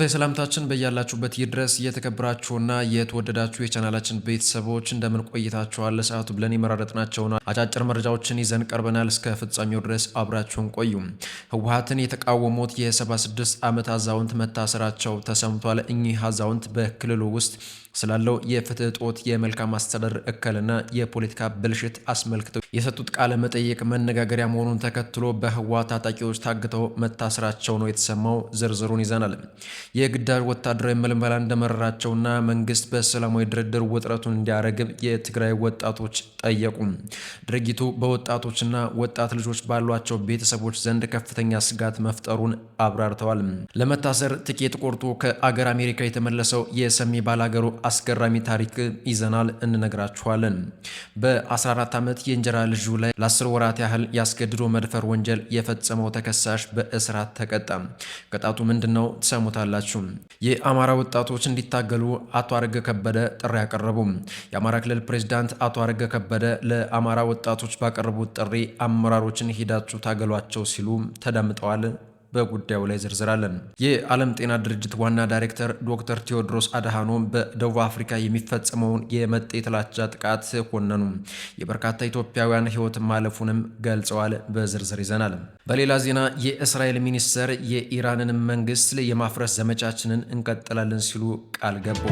አክብሮታዊ ሰላምታችን በያላችሁበት ይድረስ። የተከበራችሁና የተወደዳችሁ የቻናላችን ቤተሰቦች እንደምን ቆይታችኋል? ለሰዓቱ ብለን የመራረጥናቸውን አጫጭር መረጃዎችን ይዘን ቀርበናል። እስከ ፍጻሜው ድረስ አብራችሁን ቆዩ። ህወሓትን የተቃወሙት የ76 ዓመት አዛውንት መታሰራቸው ተሰምቷል። እኚህ አዛውንት በክልሉ ውስጥ ስላለው የፍትህ እጦት፣ የመልካም አስተዳደር እክልና የፖለቲካ ብልሽት አስመልክተው የሰጡት ቃለ መጠይቅ መነጋገሪያ መሆኑን ተከትሎ በህወሓት ታጣቂዎች ታግተው መታሰራቸው ነው የተሰማው። ዝርዝሩን ይዘናል። የግዳጅ ወታደራዊ መልመላ እንደመረራቸውና መንግስት በሰላማዊ ድርድር ውጥረቱን እንዲያረግብ የትግራይ ወጣቶች ጠየቁ። ድርጊቱ በወጣቶችና ወጣት ልጆች ባሏቸው ቤተሰቦች ዘንድ ከፍተኛ ስጋት መፍጠሩን አብራርተዋል። ለመታሰር ትኬት ቆርጦ ከአገር አሜሪካ የተመለሰው የሰሜ ባላገሩ አስገራሚ ታሪክ ይዘናል፣ እንነግራችኋለን። በ14 ዓመት የእንጀራ ልጁ ላይ ለ10 ወራት ያህል ያስገድዶ መድፈር ወንጀል የፈጸመው ተከሳሽ በእስራት ተቀጣ። ቅጣቱ ምንድነው? ትሰሙታላችሁ። የአማራ ወጣቶች እንዲታገሉ አቶ አረገ ከበደ ጥሪ ያቀረቡ። የአማራ ክልል ፕሬዝዳንት አቶ አረገ ከበደ ለአማራ ወጣቶች ባቀረቡት ጥሪ አመራሮችን ሂዳችሁ ታገሏቸው ሲሉ ተደምጠዋል። በጉዳዩ ላይ ዝርዝራለን። የዓለም ጤና ድርጅት ዋና ዳይሬክተር ዶክተር ቴዎድሮስ አድሃኖም በደቡብ አፍሪካ የሚፈጸመውን የመጤ ጥላቻ ጥቃት ኮነኑ። የበርካታ ኢትዮጵያውያን ሕይወት ማለፉንም ገልጸዋል። በዝርዝር ይዘናል። በሌላ ዜና የእስራኤል ሚኒስትር የኢራንን መንግስት የማፍረስ ዘመቻችንን እንቀጥላለን ሲሉ ቃል ገቡ።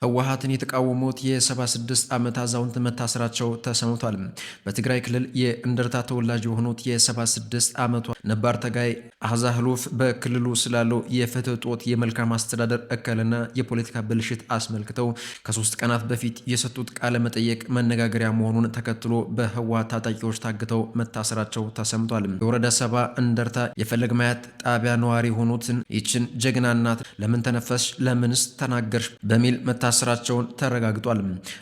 ህወሓትን የተቃወሙት የ76 ዓመት አዛውንት መታሰራቸው ተሰምቷል። በትግራይ ክልል የእንደርታ ተወላጅ የሆኑት የ76 ዓመቷ ነባር ታጋይ አዛህሉፍ በክልሉ ስላለው የፍትህ እጦት፣ የመልካም አስተዳደር እክልና የፖለቲካ ብልሽት አስመልክተው ከ3 ቀናት በፊት የሰጡት ቃለ መጠይቅ መነጋገሪያ መሆኑን ተከትሎ በህወሓት ታጣቂዎች ታግተው መታሰራቸው ተሰምቷል። የወረዳ 7 እንደርታ የፈለግ ማያት ጣቢያ ነዋሪ የሆኑትን ይችን ጀግና እናት ለምን ተነፈስሽ፣ ለምንስ ተናገርሽ በሚል ስራቸውን ተረጋግጧል።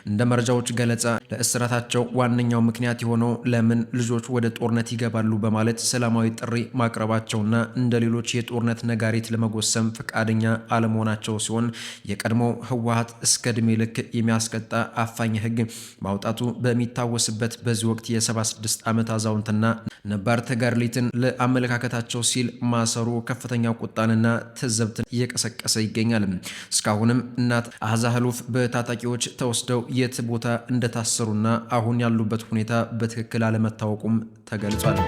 እንደ መረጃዎች ገለጻ ለእስራታቸው ዋነኛው ምክንያት የሆነው ለምን ልጆች ወደ ጦርነት ይገባሉ በማለት ሰላማዊ ጥሪ ማቅረባቸውና እንደ ሌሎች የጦርነት ነጋሪት ለመጎሰም ፈቃደኛ አለመሆናቸው ሲሆን የቀድሞው ህወሓት እስከ ዕድሜ ልክ የሚያስቀጣ አፋኝ ህግ ማውጣቱ በሚታወስበት በዚህ ወቅት የ76 ዓመት አዛውንትና ነባር ተጋድሊትን ለአመለካከታቸው ሲል ማሰሩ ከፍተኛ ቁጣንና ትዝብትን እየቀሰቀሰ ይገኛል። እስካሁንም እናት አዛህሉፍ በታጣቂዎች ተወስደው የት ቦታ እንደታሰሩና አሁን ያሉበት ሁኔታ በትክክል አለመታወቁም ተገልጿል።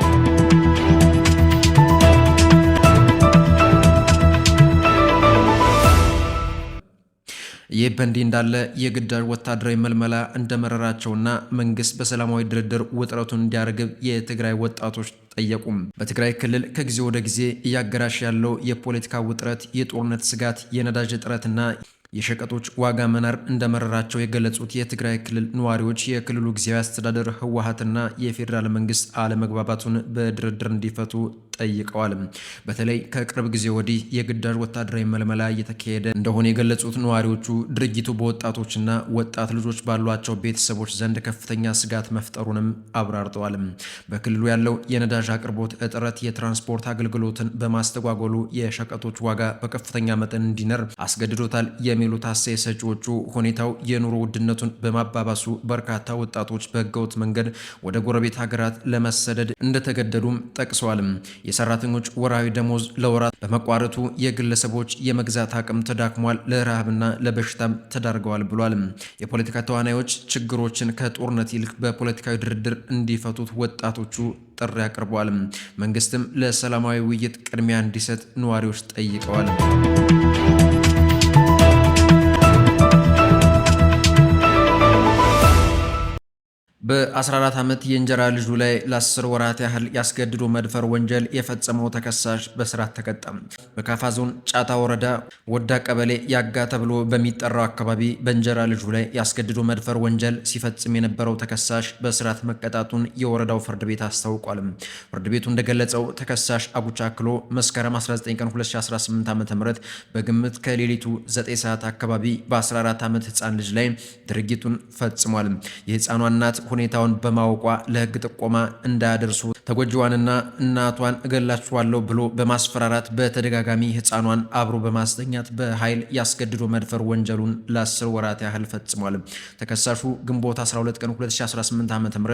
ይህ በእንዲህ እንዳለ የግዳጅ ወታደራዊ መልመላ እንደመረራቸውና መንግስት በሰላማዊ ድርድር ውጥረቱን እንዲያረግብ የትግራይ ወጣቶች ጠየቁም። በትግራይ ክልል ከጊዜ ወደ ጊዜ እያገራሽ ያለው የፖለቲካ ውጥረት፣ የጦርነት ስጋት፣ የነዳጅ እጥረትና የሸቀጦች ዋጋ መናር እንደመረራቸው የገለጹት የትግራይ ክልል ነዋሪዎች የክልሉ ጊዜያዊ አስተዳደር ህወሓትና የፌዴራል መንግስት አለመግባባቱን በድርድር እንዲፈቱ ጠይቀዋል። በተለይ ከቅርብ ጊዜ ወዲህ የግዳጅ ወታደራዊ መልመላ እየተካሄደ እንደሆነ የገለጹት ነዋሪዎቹ ድርጊቱ በወጣቶችና ወጣት ልጆች ባሏቸው ቤተሰቦች ዘንድ ከፍተኛ ስጋት መፍጠሩንም አብራርተዋል። በክልሉ ያለው የነዳጅ አቅርቦት እጥረት የትራንስፖርት አገልግሎትን በማስተጓጎሉ የሸቀጦች ዋጋ በከፍተኛ መጠን እንዲነር አስገድዶታል የሚሉት አስተያየት ሰጪዎቹ ሁኔታው የኑሮ ውድነቱን በማባባሱ በርካታ ወጣቶች በህገወጥ መንገድ ወደ ጎረቤት ሀገራት ለመሰደድ እንደተገደዱም ጠቅሰዋል። የሰራተኞች ወራዊ ደሞዝ ለወራት በመቋረጡ የግለሰቦች የመግዛት አቅም ተዳክሟል፣ ለረሃብና ለበሽታም ተዳርገዋል ብሏል። የፖለቲካ ተዋናዮች ችግሮችን ከጦርነት ይልቅ በፖለቲካዊ ድርድር እንዲፈቱት ወጣቶቹ ጥሪ አቅርበዋል። መንግስትም ለሰላማዊ ውይይት ቅድሚያ እንዲሰጥ ነዋሪዎች ጠይቀዋል። በ14 ዓመት የእንጀራ ልጁ ላይ ለ10 ወራት ያህል ያስገድዶ መድፈር ወንጀል የፈጸመው ተከሳሽ በእስራት ተቀጣ። በካፋ ዞን ጫታ ወረዳ ወዳ ቀበሌ ያጋ ተብሎ በሚጠራው አካባቢ በእንጀራ ልጁ ላይ ያስገድዶ መድፈር ወንጀል ሲፈጽም የነበረው ተከሳሽ በእስራት መቀጣቱን የወረዳው ፍርድ ቤት አስታውቋል። ፍርድ ቤቱ እንደገለጸው ተከሳሽ አቡቻክሎ መስከረም 19 ቀን 2018 ዓ.ም በግምት ከሌሊቱ 9 ሰዓት አካባቢ በ14 ዓመት ህፃን ልጅ ላይ ድርጊቱን ፈጽሟል። የህፃኗ እናት ሁኔታውን በማወቋ ለህግ ጥቆማ እንዳያደርሱ ተጎጂዋንና እናቷን እገላችኋለሁ ብሎ በማስፈራራት በተደጋጋሚ ህፃኗን አብሮ በማስተኛት በኃይል ያስገድዶ መድፈር ወንጀሉን ለ10 ወራት ያህል ፈጽሟል። ተከሳሹ ግንቦት 12 ቀን 2018 ዓ.ም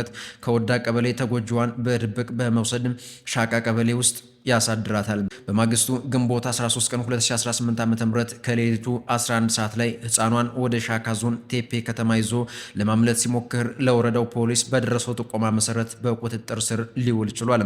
ከወዳ ቀበሌ ተጎጂዋን በድብቅ በመውሰድ ሻቃ ቀበሌ ውስጥ ያሳድራታል። በማግስቱ ግንቦት 13 ቀን 2018 ዓ.ም ከሌሊቱ 11 ሰዓት ላይ ህፃኗን ወደ ሻካ ዞን ቴፔ ከተማ ይዞ ለማምለጥ ሲሞክር ለወረዳው ፖሊስ በደረሰው ጥቆማ መሰረት በቁጥጥር ስር ሊውል ችሏል።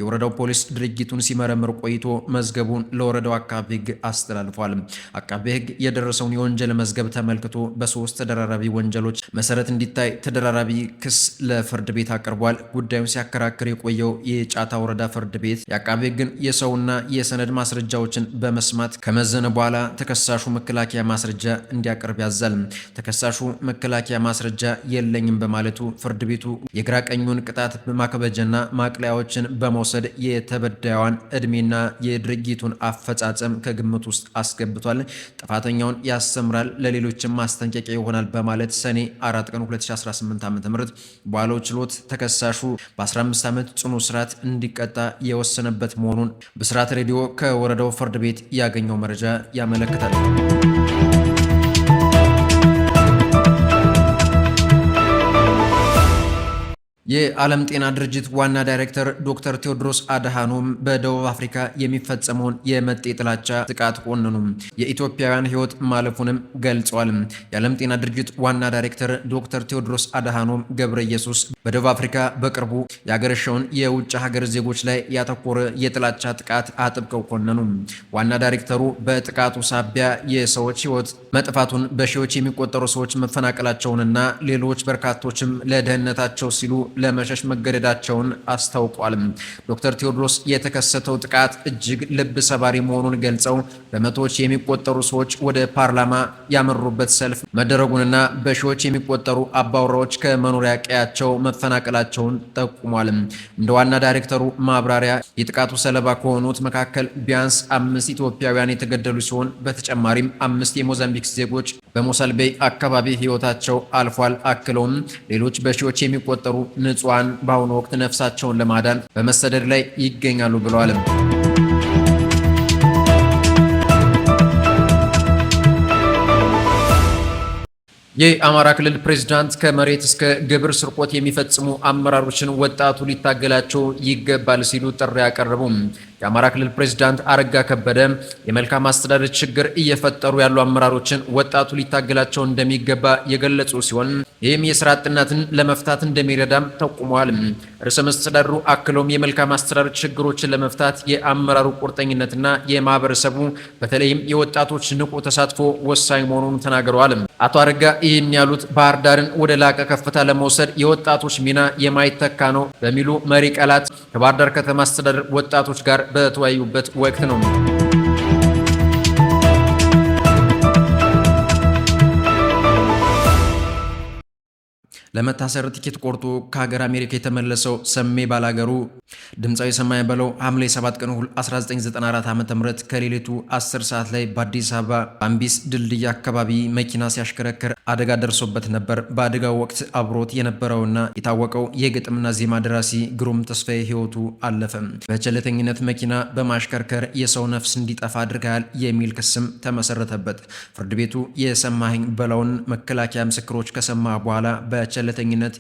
የወረዳው ፖሊስ ድርጊቱን ሲመረምር ቆይቶ መዝገቡን ለወረዳው አቃቤ ህግ አስተላልፏል። አቃቤ ህግ የደረሰውን የወንጀል መዝገብ ተመልክቶ በ3 ተደራራቢ ወንጀሎች መሰረት እንዲታይ ተደራራቢ ክስ ለፍርድ ቤት አቅርቧል። ጉዳዩን ሲያከራክር የቆየው የጫታ ወረዳ ፍርድ ቤት የአቃቤ ህግ የሰውና የሰነድ ማስረጃዎችን በመስማት ከመዘነ በኋላ ተከሳሹ መከላከያ ማስረጃ እንዲያቀርብ ያዛል። ተከሳሹ መከላከያ ማስረጃ የለኝም በማለቱ ፍርድ ቤቱ የግራ ቀኙን ቅጣት ማክበጃና ማቅለያዎችን በመውሰድ የተበዳዩን እድሜና የድርጊቱን አፈጻጸም ከግምት ውስጥ አስገብቷል። ጥፋተኛውን ያስተምራል፣ ለሌሎችም ማስጠንቀቂያ ይሆናል በማለት ሰኔ 4 ቀን 2018 ዓ.ም በዋለው ችሎት ተከሳሹ በ15 ዓመት ጽኑ እስራት እንዲቀጣ የወሰነበት መሆኑን ብስራት ሬዲዮ ከወረዳው ፍርድ ቤት ያገኘው መረጃ ያመለክታል። የዓለም ጤና ድርጅት ዋና ዳይሬክተር ዶክተር ቴዎድሮስ አድሃኖም በደቡብ አፍሪካ የሚፈጸመውን የመጤ ጥላቻ ጥቃት ኮነኑ። የኢትዮጵያውያን ሕይወት ማለፉንም ገልጸዋል። የዓለም ጤና ድርጅት ዋና ዳይሬክተር ዶክተር ቴዎድሮስ አድሃኖም ገብረ ኢየሱስ በደቡብ አፍሪካ በቅርቡ ያገረሸውን የውጭ ሀገር ዜጎች ላይ ያተኮረ የጥላቻ ጥቃት አጥብቀው ኮነኑ። ዋና ዳይሬክተሩ በጥቃቱ ሳቢያ የሰዎች ሕይወት መጥፋቱን፣ በሺዎች የሚቆጠሩ ሰዎች መፈናቀላቸውንና ሌሎች በርካቶችም ለደህንነታቸው ሲሉ ለመሸሽ መገደዳቸውን አስታውቋል። ዶክተር ቴዎድሮስ የተከሰተው ጥቃት እጅግ ልብ ሰባሪ መሆኑን ገልጸው በመቶዎች የሚቆጠሩ ሰዎች ወደ ፓርላማ ያመሩበት ሰልፍ መደረጉንና በሺዎች የሚቆጠሩ አባወራዎች ከመኖሪያ ቀያቸው መፈናቀላቸውን ጠቁሟል። እንደ ዋና ዳይሬክተሩ ማብራሪያ የጥቃቱ ሰለባ ከሆኑት መካከል ቢያንስ 5 ኢትዮጵያውያን የተገደሉ ሲሆን በተጨማሪም 5 የሞዛምቢክ ዜጎች በሞሰልቤይ አካባቢ ህይወታቸው አልፏል። አክለውም ሌሎች በሺዎች የሚቆጠሩ ንጹሃን በአሁኑ ወቅት ነፍሳቸውን ለማዳን በመሰደድ ላይ ይገኛሉ ብለዋል። የአማራ ክልል ፕሬዝዳንት ከመሬት እስከ ግብር ስርቆት የሚፈጽሙ አመራሮችን ወጣቱ ሊታገላቸው ይገባል ሲሉ ጥሪ ያቀረቡ የአማራ ክልል ፕሬዝዳንት አረጋ ከበደ የመልካም አስተዳደር ችግር እየፈጠሩ ያሉ አመራሮችን ወጣቱ ሊታገላቸው እንደሚገባ የገለጹ ሲሆን ይህም የስራ አጥነትን ለመፍታት እንደሚረዳም ጠቁመዋል። ርዕሰ መስተዳድሩ አክለውም የመልካም አስተዳደር ችግሮችን ለመፍታት የአመራሩ ቁርጠኝነትና የማህበረሰቡ በተለይም የወጣቶች ንቁ ተሳትፎ ወሳኝ መሆኑን ተናግረዋል። አቶ አረጋ ይህን ያሉት ባህር ዳርን ወደ ላቀ ከፍታ ለመውሰድ የወጣቶች ሚና የማይተካ ነው በሚሉ መሪ ቃላት ከባህር ዳር ከተማ አስተዳደር ወጣቶች ጋር በተወያዩበት ወቅት ነው። ለመታሰር ቲኬት ቆርጦ ከሀገር አሜሪካ የተመለሰው ሰሜ ባላገሩ ድምፃዊ ሰማይ በለው ሐምሌ 7 ቀን 1994 ዓ.ም ከሌሊቱ 10 ሰዓት ላይ በአዲስ አበባ አምቢስ ድልድይ አካባቢ መኪና ሲያሽከረክር አደጋ ደርሶበት ነበር። በአደጋው ወቅት አብሮት የነበረውና የታወቀው የግጥምና ዜማ ደራሲ ግሩም ተስፋዬ ሕይወቱ አለፈ። በቸልተኝነት መኪና በማሽከርከር የሰው ነፍስ እንዲጠፋ አድርገሃል የሚል ክስም ተመሰረተበት። ፍርድ ቤቱ የሰማኸኝ በለውን መከላከያ ምስክሮች ከሰማ በኋላ በቸልተኝነት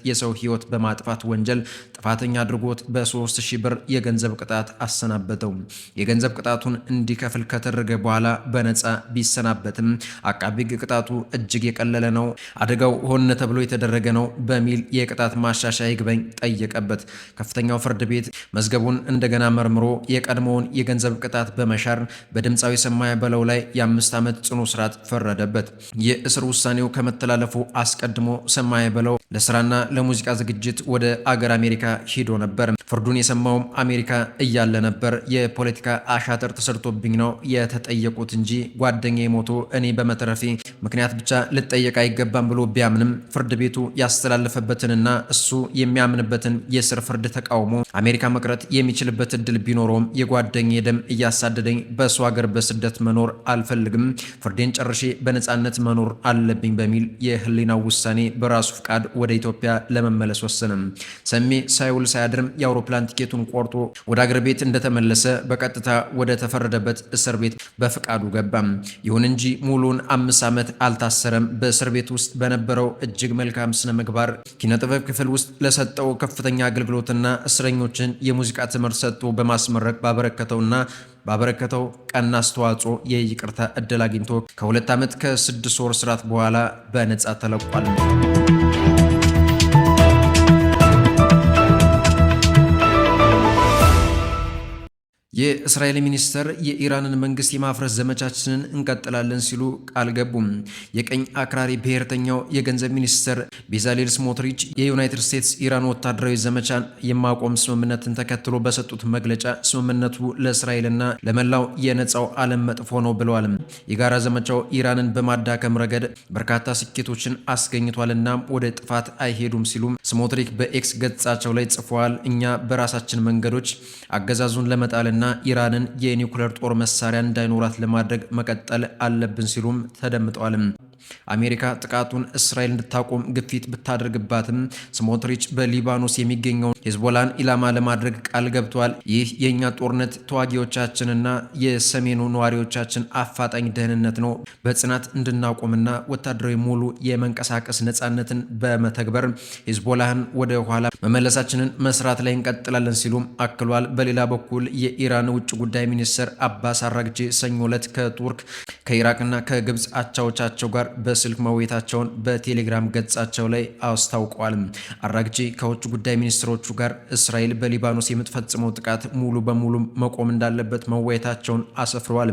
የሰው ሕይወት በማጥፋት ወንጀል ጥፋተኛ አድርጎት በ3000 ብር የገንዘብ ቅጣት አሰናበተው። የገንዘብ ቅጣቱን እንዲከፍል ከተደረገ በኋላ በነፃ ቢሰናበትም አቃቤ ሕግ ቅጣቱ እጅግ የቀለለ ነው፣ አደጋው ሆነ ተብሎ የተደረገ ነው በሚል የቅጣት ማሻሻያ ይግባኝ ጠየቀበት። ከፍተኛው ፍርድ ቤት መዝገቡን እንደገና መርምሮ የቀድሞውን የገንዘብ ቅጣት በመሻር በድምፃዊ ሰማይ በለው ላይ የ5 ዓመት ጽኑ እስራት ፈረደበት። የእስር ውሳኔው ከመተላለፉ አስቀድሞ ሰማይ በለው ለስራና ለሙዚቃ ዝግጅት ወደ አገር አሜሪካ ሄዶ ነበር። ፍርዱን የሰማውም አሜሪካ እያለ ነበር። የፖለቲካ አሻጥር ተሰርቶብኝ ነው የተጠየቁት እንጂ ጓደኛዬ ሞቶ እኔ በመተረፌ ምክንያት ብቻ ልጠየቅ አይገባም ብሎ ቢያምንም ፍርድ ቤቱ ያስተላለፈበትንና እሱ የሚያምንበትን የስር ፍርድ ተቃውሞ አሜሪካ መቅረት የሚችልበት እድል ቢኖረውም የጓደኛዬ ደም እያሳደደኝ በሱ ሀገር በስደት መኖር አልፈልግም፣ ፍርዴን ጨርሼ በነፃነት መኖር አለብኝ በሚል የህሊናው ውሳኔ በራሱ ፍቃድ ወደ ኢትዮጵያ ለመመለስ ወሰነ። ሰሜ ሳይውል ሳያድርም የአውሮፕላን ቲኬቱን ቆርጦ ወደ አገር ቤት እንደተመለሰ በቀጥታ ወደ ተፈረደበት እስር ቤት በፍቃዱ ገባ። ይሁን እንጂ ሙሉን 5 ዓመት አልታሰረም። በእስር ቤት ውስጥ በነበረው እጅግ መልካም ስነ ምግባር ኪነጥበብ ክፍል ውስጥ ለሰጠው ከፍተኛ አገልግሎትና እስረኞችን የሙዚቃ ትምህርት ሰጥቶ በማስመረቅ ባበረከተው ቀና አስተዋጽኦ የይቅርታ እድል አግኝቶ ከ2 ዓመት ከ6 ወር እስራት በኋላ በነጻ ተለቋል። የእስራኤል ሚኒስተር የኢራንን መንግስት የማፍረስ ዘመቻችንን እንቀጥላለን ሲሉ ቃል ገቡ። የቀኝ አክራሪ ብሔርተኛው የገንዘብ ሚኒስተር ቤዛሌል ስሞትሪች የዩናይትድ ስቴትስ ኢራን ወታደራዊ ዘመቻን የማቆም ስምምነትን ተከትሎ በሰጡት መግለጫ ስምምነቱ ለእስራኤልና ለመላው የነጻው ዓለም መጥፎ ነው ብለዋል። የጋራ ዘመቻው ኢራንን በማዳከም ረገድ በርካታ ስኬቶችን አስገኝቷልና ወደ ጥፋት አይሄዱም ሲሉም ስሞትሪክ በኤክስ ገጻቸው ላይ ጽፈዋል። እኛ በራሳችን መንገዶች አገዛዙን ለመጣልና ኢራንን የኒውክሌር ጦር መሳሪያ እንዳይኖራት ለማድረግ መቀጠል አለብን ሲሉም ተደምጠዋል። አሜሪካ ጥቃቱን እስራኤል እንድታቆም ግፊት ብታደርግባትም ስሞትሪች በሊባኖስ የሚገኘውን ሄዝቦላን ኢላማ ለማድረግ ቃል ገብተዋል። ይህ የእኛ ጦርነት ተዋጊዎቻችንና የሰሜኑ ነዋሪዎቻችን አፋጣኝ ደህንነት ነው። በጽናት እንድናቆምና ወታደራዊ ሙሉ የመንቀሳቀስ ነጻነትን በመተግበር ሄዝቦላህን ወደ ኋላ መመለሳችንን መስራት ላይ እንቀጥላለን ሲሉም አክሏል። በሌላ በኩል የኢራን ውጭ ጉዳይ ሚኒስትር አባስ አራግቺ ሰኞ ዕለት ከቱርክ ከኢራቅና ከግብፅ አቻዎቻቸው ጋር በስልክ መወያየታቸውን በቴሌግራም ገጻቸው ላይ አስታውቀዋል። አራግቺ ከውጭ ጉዳይ ሚኒስትሮቹ ጋር እስራኤል በሊባኖስ የምትፈጽመው ጥቃት ሙሉ በሙሉ መቆም እንዳለበት መወያየታቸውን አሰፍረዋል።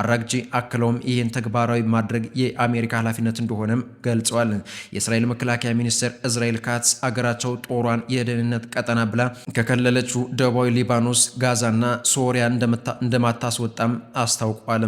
አራግቺ አክለውም ይህን ተግባራዊ ማድረግ የአሜሪካ ኃላፊነት እንደሆነም ገልጸዋል። የእስራኤል መከላከያ ሚኒስትር እስራኤል ካትስ አገራቸው ጦሯን የደህንነት ቀጠና ብላ ከከለለችው ደቡባዊ ሊባኖስ፣ ጋዛና ሶሪያ እንደማታስወጣም አስታውቋል።